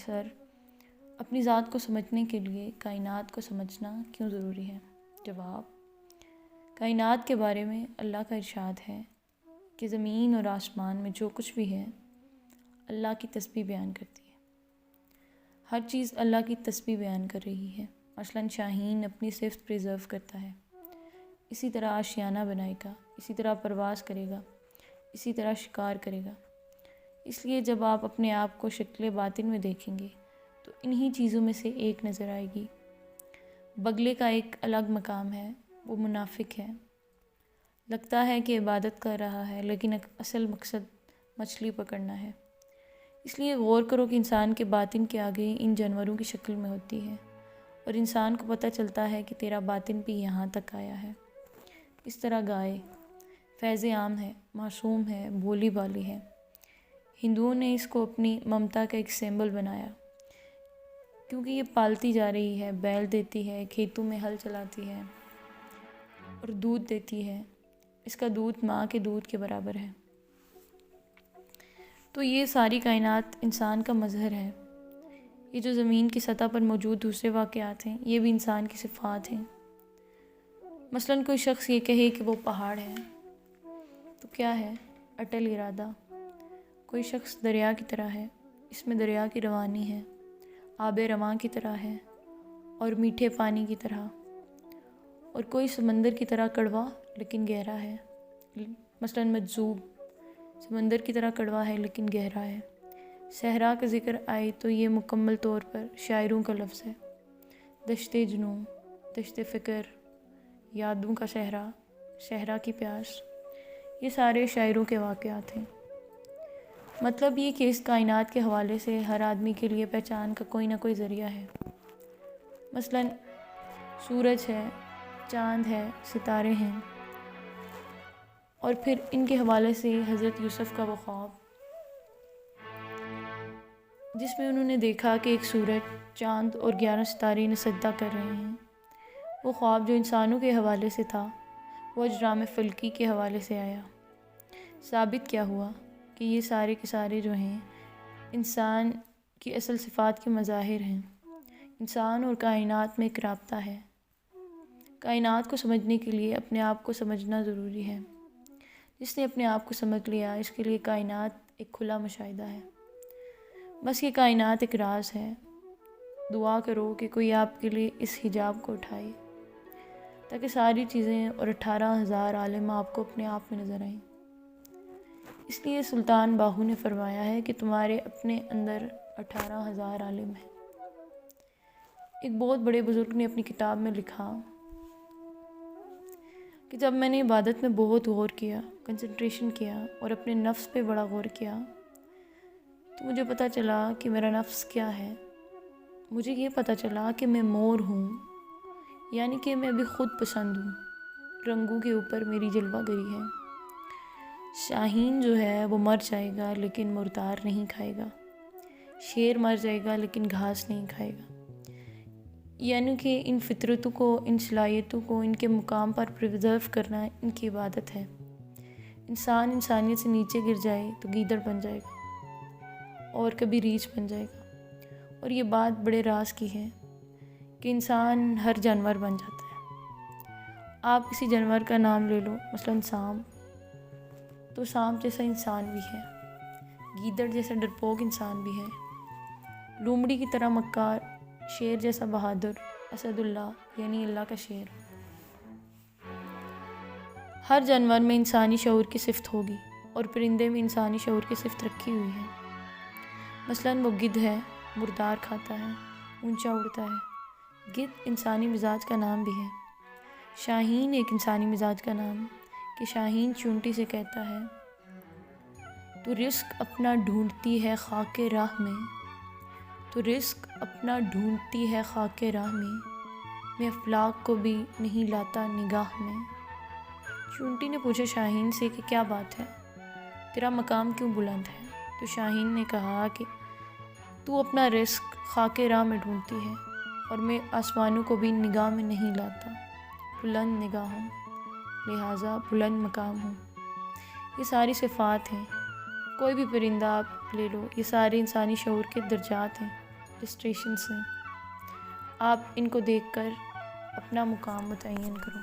سر، اپنی ذات کو سمجھنے کے لیے کائنات کو سمجھنا کیوں ضروری ہے؟ جواب: کائنات کے بارے میں اللہ کا ارشاد ہے کہ زمین اور آسمان میں جو کچھ بھی ہے اللہ کی تسبیح بیان کرتی ہے۔ ہر چیز اللہ کی تسبیح بیان کر رہی ہے۔ مثلاً شاہین اپنی صفت پریزرو کرتا ہے، اسی طرح آشیانہ بنائے گا، اسی طرح پرواز کرے گا، اسی طرح شکار کرے گا۔ اس لیے جب آپ اپنے آپ کو شکل باطن میں دیکھیں گے تو انہی چیزوں میں سے ایک نظر آئے گی۔ بگلے کا ایک الگ مقام ہے، وہ منافق ہے، لگتا ہے کہ عبادت کر رہا ہے لیکن اصل مقصد مچھلی پکڑنا ہے۔ اس لیے غور کرو کہ انسان کے باطن کے آگے ان جانوروں کی شکل میں ہوتی ہے، اور انسان کو پتہ چلتا ہے کہ تیرا باطن بھی یہاں تک آیا ہے۔ اس طرح گائے فیض عام ہے، معصوم ہے، بولی بالی ہے۔ ہندوؤں نے اس کو اپنی ممتا کا ایک سمبل بنایا، کیونکہ یہ پالتی جا رہی ہے، بیل دیتی ہے، کھیتوں میں ہل چلاتی ہے اور دودھ دیتی ہے۔ اس کا دودھ ماں کے دودھ کے برابر ہے۔ تو یہ ساری کائنات انسان کا مظہر ہے۔ یہ جو زمین کی سطح پر موجود دوسرے واقعات ہیں، یہ بھی انسان کی صفات ہیں۔ مثلاً کوئی شخص یہ کہے کہ وہ پہاڑ ہے، تو کیا ہے؟ اٹل ارادہ۔ کوئی شخص دریا کی طرح ہے، اس میں دریا کی روانی ہے، آب رواں کی طرح ہے اور میٹھے پانی کی طرح۔ اور کوئی سمندر کی طرح کڑوا لیکن گہرا ہے، مثلاً مجذوب، سمندر کی طرح کڑوا ہے لیکن گہرا ہے۔ صحرا کا ذکر آئے تو یہ مکمل طور پر شاعروں کا لفظ ہے۔ دشت جنوں، دشت فکر، یادوں کا صحرا، صحرا کی پیاس، یہ سارے شاعروں کے واقعات ہیں۔ مطلب یہ کہ اس کائنات کے حوالے سے ہر آدمی کے لیے پہچان کا کوئی نہ کوئی ذریعہ ہے۔ مثلاً سورج ہے، چاند ہے، ستارے ہیں، اور پھر ان کے حوالے سے حضرت یوسف کا وہ خواب، جس میں انہوں نے دیکھا کہ ایک سورج، چاند اور 11 ستارے انہیں سجدہ کر رہے ہیں۔ وہ خواب جو انسانوں کے حوالے سے تھا، وہ اجرام فلکی کے حوالے سے آیا۔ ثابت کیا ہوا کہ یہ سارے کے سارے جو ہیں انسان کی اصل صفات کے مظاہر ہیں۔ انسان اور کائنات میں ایک رابطہ ہے۔ کائنات کو سمجھنے کے لیے اپنے آپ کو سمجھنا ضروری ہے۔ جس نے اپنے آپ کو سمجھ لیا، اس کے لیے کائنات ایک کھلا مشاہدہ ہے۔ بس یہ کائنات ایک راز ہے۔ دعا کرو کہ کوئی آپ کے لیے اس حجاب کو اٹھائے، تاکہ ساری چیزیں اور 18,000 عالم آپ کو اپنے آپ میں نظر آئیں۔ اس لیے سلطان باہو نے فرمایا ہے کہ تمہارے اپنے اندر 18,000 عالم ہیں۔ ایک بہت بڑے بزرگ نے اپنی کتاب میں لکھا کہ جب میں نے عبادت میں بہت غور کیا، کنسنٹریشن کیا اور اپنے نفس پہ بڑا غور کیا، تو مجھے پتہ چلا کہ میرا نفس کیا ہے۔ مجھے یہ پتہ چلا کہ میں مور ہوں، یعنی کہ میں ابھی خود پسند ہوں۔ رنگوں کے اوپر میری جلوہ گری ہے۔ شاہین جو ہے وہ مر جائے گا لیکن مردار نہیں کھائے گا۔ شیر مر جائے گا لیکن گھاس نہیں کھائے گا۔ یعنی کہ ان فطرتوں کو، ان صلاحیتوں کو ان کے مقام پر پریزرو کرنا ان کی عبادت ہے۔ انسان انسانیت سے نیچے گر جائے تو گیدڑ بن جائے گا اور کبھی ریچھ بن جائے گا۔ اور یہ بات بڑے راز کی ہے کہ انسان ہر جانور بن جاتا ہے۔ آپ کسی جانور کا نام لے لو، مثلاً سانپ، تو سانپ جیسا انسان بھی ہے، گیدڑ جیسا ڈرپوک انسان بھی ہے، لومڑی کی طرح مکار، شیر جیسا بہادر، اسد اللہ یعنی اللہ کا شیر۔ ہر جانور میں انسانی شعور کی صفت ہوگی، اور پرندے میں انسانی شعور کی صفت رکھی ہوئی ہے۔ مثلاً وہ گدھ ہے، مردار کھاتا ہے، اونچا اڑتا ہے۔ گدھ انسانی مزاج کا نام بھی ہے۔ شاہین ایک انسانی مزاج کا نام کہ شاہین چونٹی سے کہتا ہے، تو رزق اپنا ڈھونڈتی ہے خاک راہ میں، تو رزق اپنا ڈھونڈتی ہے خاک راہ میں افلاک کو بھی نہیں لاتا نگاہ میں۔ چونٹی نے پوچھا شاہین سے کہ کیا بات ہے، تیرا مقام کیوں بلند ہے؟ تو شاہین نے کہا کہ تو اپنا رزق خاک راہ میں ڈھونڈتی ہے اور میں آسمانوں کو بھی نگاہ میں نہیں لاتا، بلند نگاہ ہوں، لہٰذا بلند مقام ہوں۔ یہ ساری صفات ہیں۔ کوئی بھی پرندہ آپ لے لو، یہ سارے انسانی شعور کے درجات ہیں۔ السٹریشنس ہیں، آپ ان کو دیکھ کر اپنا مقام متعین کرو۔